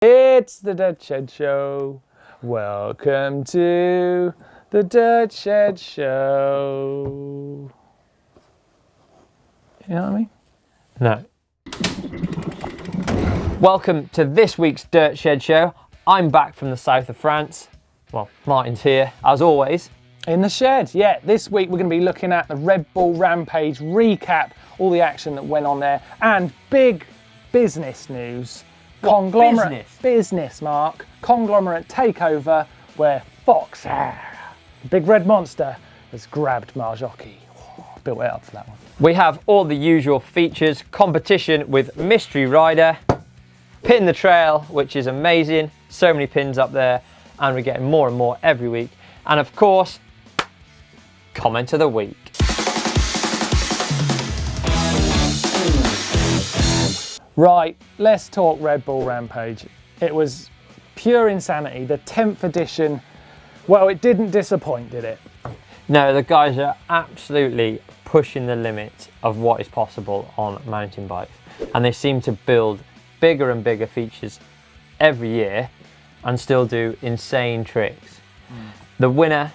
It's the Dirt Shed Show. Welcome to the Dirt Shed Show. You know what I mean? No. Welcome to this week's Dirt Shed Show. I'm back from the south of France. Well, Martin's here, as always. In the shed, yeah. This week we're going to be looking at the Red Bull Rampage recap, all the action that went on there, and big business news. Conglomerate business, Mark. Conglomerate takeover where Fox, the big red monster, has grabbed Marzocchi. Built it up for that one. We have all the usual features, competition with Mystery Rider, Pin the Trail, which is amazing, so many pins up there, and we're getting more and more every week. And of course, comment of the week. Right, let's talk Red Bull Rampage. It was pure insanity. The 10th edition, well, it didn't disappoint, did it? No, the guys are absolutely pushing the limits of what is possible on mountain bikes. And they seem to build bigger and bigger features every year and still do insane tricks. The winner,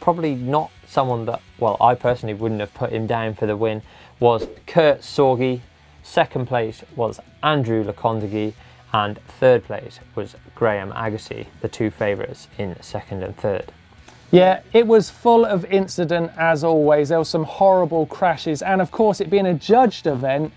probably not someone that, well, I personally wouldn't have put him down for the win, was Kurt Sorgi. Second place was Andrew Lecondagui, and third place was Graham Agassi, the two favourites in second and third. Yeah, it was full of incident as always. There were some horrible crashes, and of course, it being a judged event,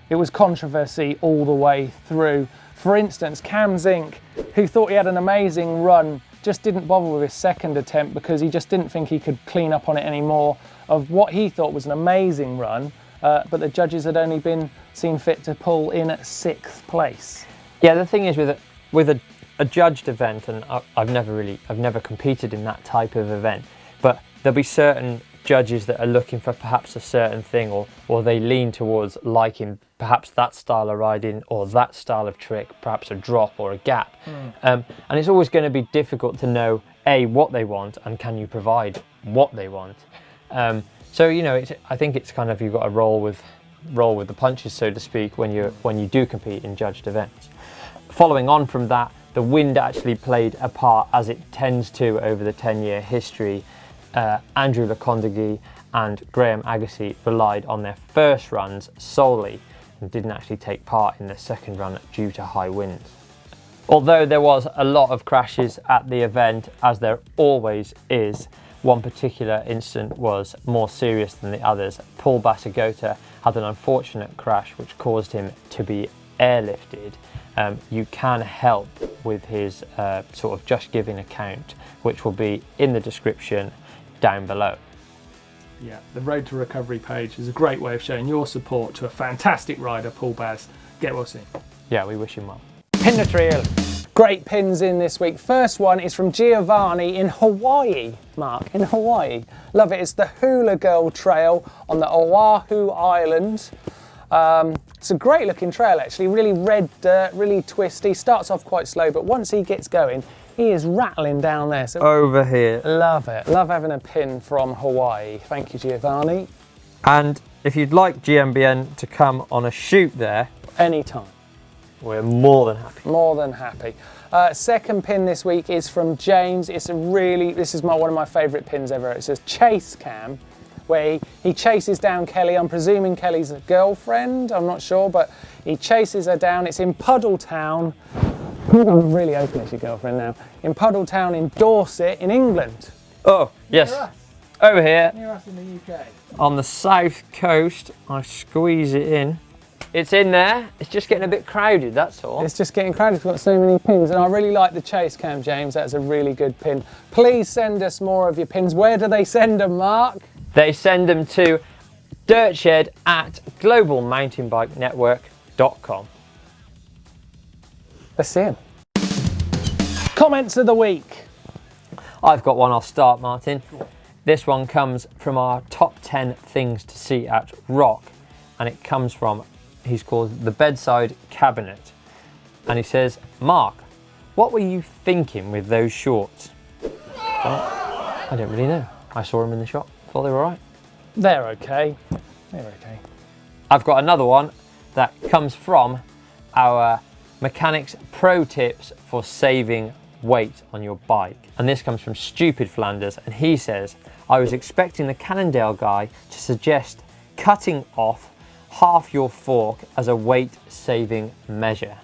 it was controversy all the way through. For instance, Cam Zink, who thought he had an amazing run, just didn't bother with his second attempt because he just didn't think he could clean up on it anymore of what he thought was an amazing run. But the judges had only been seen fit to pull in at 6th place. Yeah, the thing is with a judged event, and I've never competed in that type of event, but there'll be certain judges that are looking for perhaps a certain thing, or they lean towards liking perhaps that style of riding or that style of trick, perhaps a drop or a gap. And it's always going to be difficult to know what they want and can you provide what they want. So you know, I think it's kind of, you've got to roll with the punches, so to speak, when you do compete in judged events. Following on from that, the wind actually played a part, as it tends to over the 10-year history. Andrew Lecondagui and Graham Agassi relied on their first runs solely and didn't actually take part in the second run due to high winds. Although there was a lot of crashes at the event, as there always is, one particular incident was more serious than the others. Paul Bassagota had an unfortunate crash which caused him to be airlifted. You can help with his sort of Just Giving account, which will be in the description down below. Yeah, the Road to Recovery page is a great way of showing your support to a fantastic rider, Paul Baz. Get well soon. Yeah, we wish him well. Pin the Trail. Great pins in this week. First one is from Giovanni in Hawaii, Mark, in Hawaii. Love it. It's the Hula Girl Trail on the Oahu Island. It's a great looking trail actually, really red dirt, really twisty. Starts off quite slow, but once he gets going, he is rattling down there. So over here. Love it. Love having a pin from Hawaii. Thank you, Giovanni. And if you'd like GMBN to come on a shoot there, anytime. We're more than happy. More than happy. Second pin this week is from James. This is one of my favourite pins ever. It says Chase Cam, where he chases down Kelly. I'm presuming Kelly's a girlfriend, I'm not sure, but he chases her down. It's in Puddletown. I'm really hoping it's your girlfriend now. In Puddletown in Dorset, in England. Oh, yes. Near us. Over here. Near us in the UK. On the south coast, I squeeze it in. It's in there, it's just getting a bit crowded, that's all. It's just getting crowded, we've got so many pins, and I really like the Chase Cam, James. That's a really good pin. Please send us more of your pins. Where do they send them, Mark? They send them to dirtshed@globalmountainbikenetwork.com. Let's see them. Comments of the week. I've got one, I'll start, Martin. This one comes from our top 10 things to see at Rock, and it comes from, he's called The Bedside Cabinet. And he says, Mark, what were you thinking with those shorts? Well, I don't really know. I saw them in the shop, thought they were all right. They're okay. They're okay. I've got another one that comes from our mechanics pro tips for saving weight on your bike. And this comes from Stupid Flanders, and he says, I was expecting the Cannondale guy to suggest cutting off half your fork as a weight saving measure.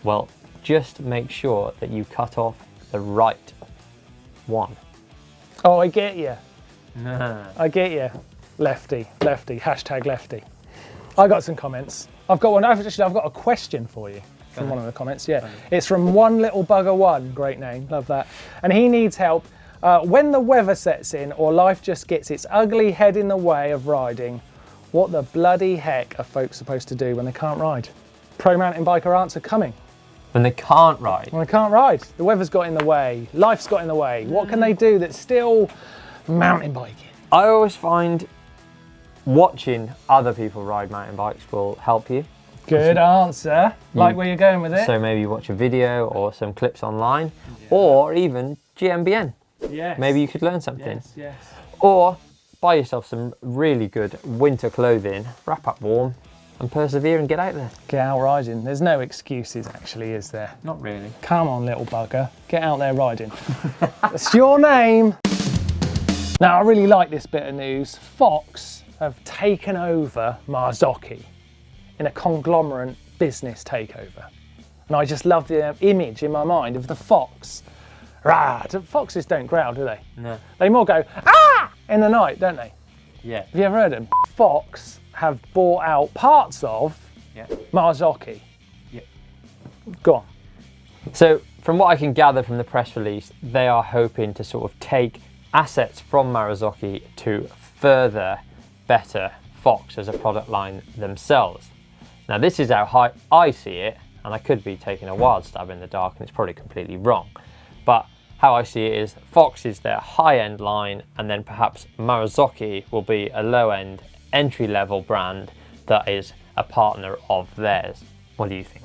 Well, just make sure that you cut off the right one. Oh, I get you. Nah. I get you. Lefty, hashtag lefty. I got some comments. I've got a question for you from one of the comments, yeah. It's from One Little Bugger One, great name, love that. And he needs help. When the weather sets in or life just gets its ugly head in the way of riding, what the bloody heck are folks supposed to do when they can't ride? Pro mountain biker answer coming. When they can't ride? When they can't ride. The weather's got in the way, life's got in the way. What can they do that's still mountain biking? I always find watching other people ride mountain bikes will help you. Good answer. Like where you're going with it. So maybe you watch a video or some clips online, or even GMBN. Yes. Maybe you could learn something. Yes. Or buy yourself some really good winter clothing, wrap up warm, and persevere and get out there. Get out riding. There's no excuses actually, is there? Not really. Come on, little bugger. Get out there riding. That's your name. Now, I really like this bit of news. Fox have taken over Marzocchi in a conglomerate business takeover. And I just love the image in my mind of the fox. Rah! Foxes don't growl, do they? No. They more go, ah! In the night, don't they? Yeah. Have you ever heard them? Fox have bought out parts of Marzocchi. Yeah. Go on. So from what I can gather from the press release, they are hoping to sort of take assets from Marzocchi to further better Fox as a product line themselves. Now this is how I see it, and I could be taking a wild stab in the dark and it's probably completely wrong. But how I see it is Fox is their high-end line, and then perhaps Marzocchi will be a low-end entry-level brand that is a partner of theirs. What do you think?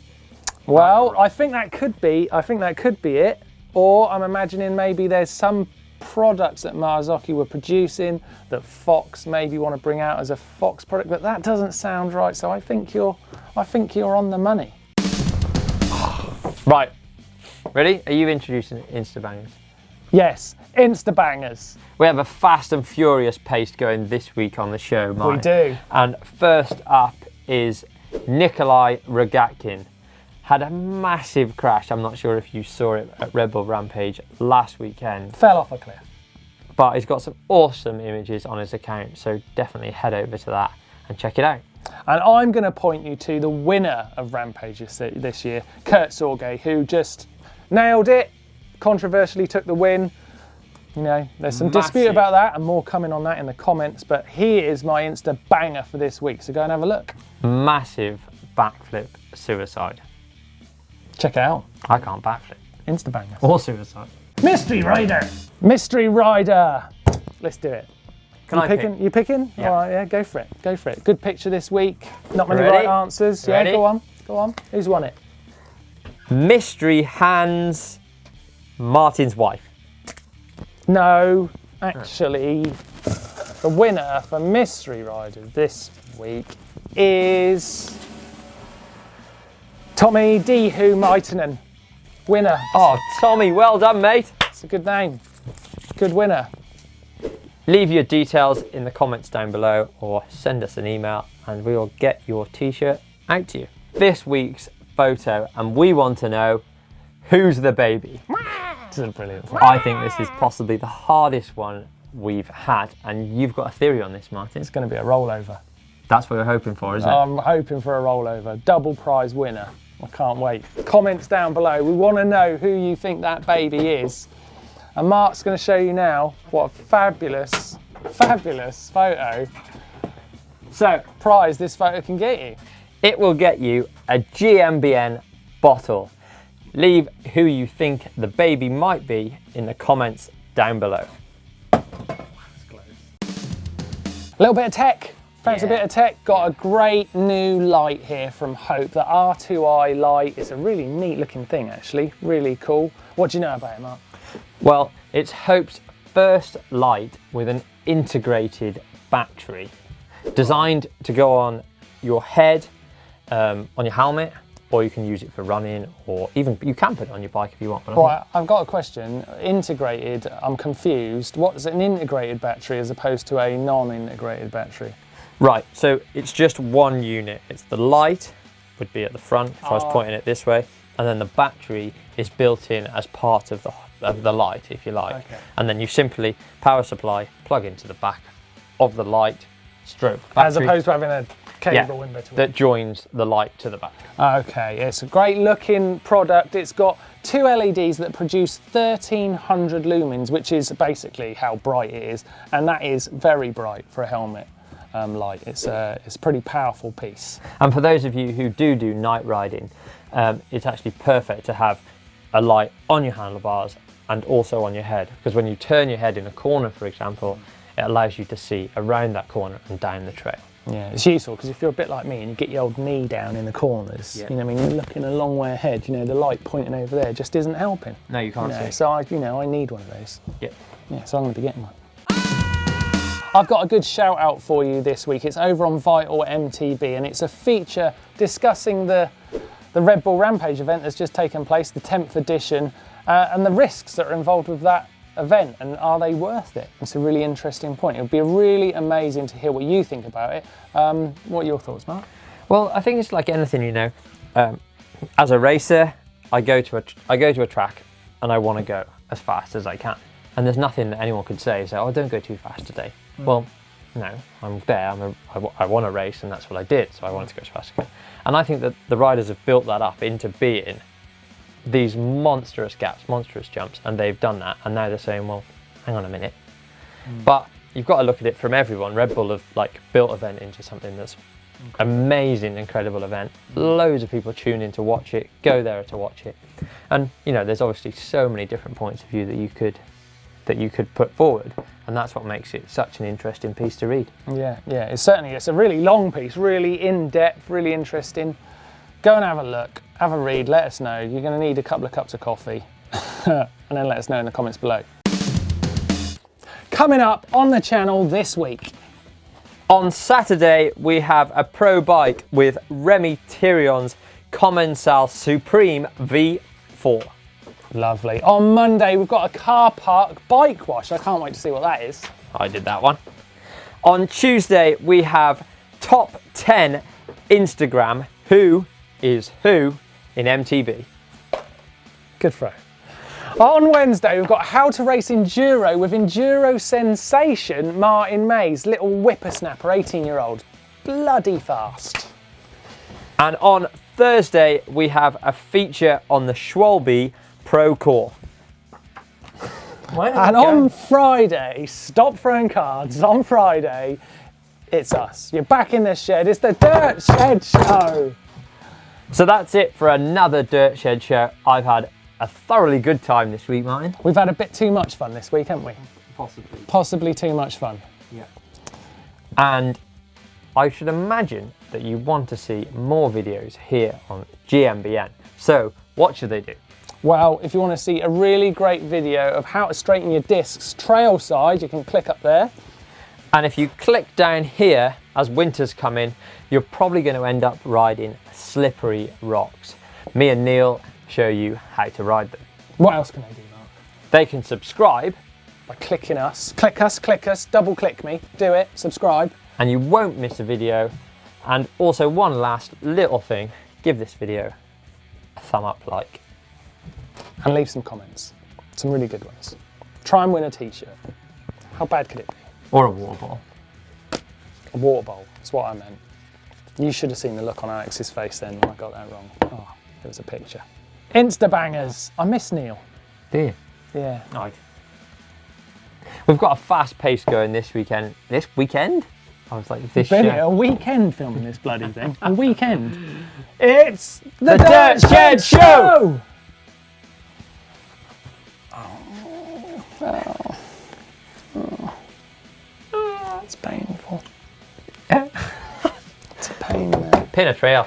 Well, I think that could be it. Or I'm imagining maybe there's some products that Marzocchi were producing that Fox maybe want to bring out as a Fox product, but that doesn't sound right. So I think you're on the money. Right. Ready? Are you introducing Instabangerz? Yes, Instabangerz. We have a fast and furious pace going this week on the show, Mike. We do. And first up is Nikolai Rogatkin. Had a massive crash. I'm not sure if you saw it at Red Bull Rampage last weekend. Fell off a cliff. But he's got some awesome images on his account, so definitely head over to that and check it out. And I'm going to point you to the winner of Rampage this year, Kurt Sorge, who just nailed it, controversially took the win. You know, there's some dispute about that and more coming on that in the comments, but he is my Insta banger for this week, so go and have a look. Massive backflip suicide. Check it out. I can't backflip. Instabangerz. Or suicide. Mystery Rider. Mystery Rider. Let's do it. You picking? Yeah. All right, yeah, go for it. Go for it. Good picture this week. Not many Ready? right answers. Ready? Yeah, go on. Go on. Who's won it? Mystery Hands, Martin's wife. No, actually, the winner for Mystery Rider this week is Tommy Dihu Maitanen. Winner. Oh, Tommy, well done, mate. It's a good name. Good winner. Leave your details in the comments down below or send us an email and we will get your t-shirt out to you. This week's photo, and we want to know who's the baby. This is a brilliant one. I think this is possibly the hardest one we've had, and you've got a theory on this, Martin. It's going to be a rollover. That's what we're hoping for, isn't it? I'm hoping for a rollover. Double prize winner. I can't wait. Comments down below. We want to know who you think that baby is. And Mark's going to show you now what a fabulous, fabulous photo. So, prize this photo can get you. It will get you a GMBN bottle. Leave who you think the baby might be in the comments down below. A little bit of tech. Fancy a bit of tech. Got a great new light here from Hope. The R2i light. It's a really neat looking thing actually. Really cool. What do you know about it, Mark? Well, it's Hope's first light with an integrated battery. Designed to go on your head, on your helmet, or you can use it for running, or even you can put it on your bike if you want. But Right, I've got a question. Integrated, I'm confused. What's an integrated battery as opposed to a non-integrated battery? Right, so it's just one unit. It's the light would be at the front if I was pointing it this way, and then the battery is built in as part of the light, if you like. Okay. And then you simply power supply, plug into the back of the light, stroke battery. As opposed to having a cable in between. That joins the light to the battery. Okay, it's a great looking product. It's got 2 LEDs that produce 1300 lumens, which is basically how bright it is, and that is very bright for a helmet. Light. It's a pretty powerful piece. And for those of you who do night riding, it's actually perfect to have a light on your handlebars and also on your head, because when you turn your head in a corner, for example, it allows you to see around that corner and down the trail. Yeah, it's useful because if you're a bit like me and you get your old knee down in the corners, you know, I mean, you're looking a long way ahead. You know, the light pointing over there just isn't helping. No, you can't see. So I need one of those. Yeah, so I'm going to be getting one. I've got a good shout out for you this week. It's over on Vital MTB, and it's a feature discussing the Red Bull Rampage event that's just taken place, the 10th edition, and the risks that are involved with that event, and are they worth it? It's a really interesting point. It would be really amazing to hear what you think about it. What are your thoughts, Mark? Well, I think it's like anything, you know. As a racer, I go to a track and I want to go as fast as I can, and there's nothing that anyone could say, oh, don't go too fast today. Well, no, I'm there, I want to race, and that's what I did, so I wanted to go as fast as I could. And I think that the riders have built that up into being these monstrous gaps, monstrous jumps, and they've done that, and now they're saying, well, hang on a minute. But you've got to look at it from everyone. Red Bull have like built event into something that's amazing, incredible event. Loads of people tune in to watch it, go there to watch it. And you know, there's obviously so many different points of view that you could put forward, and that's what makes it such an interesting piece to read. Yeah, it's a really long piece, really in-depth, really interesting. Go and have a look, have a read, let us know. You're going to need a couple of cups of coffee, and then let us know in the comments below. Coming up on the channel this week. On Saturday, we have a pro bike with Remy Thierion's Commencal Supreme V4. Lovely. On Monday, we've got a car park bike wash. I can't wait to see what that is. I did that one. On Tuesday, we have top 10 Instagram who is who in MTB. Good throw. On Wednesday, we've got how to race enduro with enduro sensation Martin Mays, little whippersnapper, 18-year-old. Bloody fast. And on Thursday, we have a feature on the Schwalbe Pro Core. And on Friday, stop throwing cards. On Friday, it's us. You're back in the shed. It's the Dirt Shed Show. So that's it for another Dirt Shed Show. I've had a thoroughly good time this week, Martin. We've had a bit too much fun this week, haven't we? Possibly. Possibly too much fun. Yeah. And I should imagine that you want to see more videos here on GMBN. So what should they do? Well, if you want to see a really great video of how to straighten your discs trail side, you can click up there. And if you click down here, as winter's come in, you're probably going to end up riding slippery rocks. Me and Neil show you how to ride them. What else can they do, Mark? They can subscribe. By clicking us. Click us, double click me, do it, subscribe. And you won't miss a video. And also one last little thing, give this video a thumb up like. And leave some comments, some really good ones. Try and win a t-shirt. How bad could it be? Or a water bottle. A water bowl, that's what I meant. You should have seen the look on Alex's face then when I got that wrong. Oh, it was a picture. Instabangers. I miss Neil. Do you? Yeah. Right. We've got a fast pace going this weekend. This weekend? I was like, this Been a weekend filming this bloody thing. A weekend. It's the Dirt Shed Show! It's painful. It's a pain, man. Pin a trail.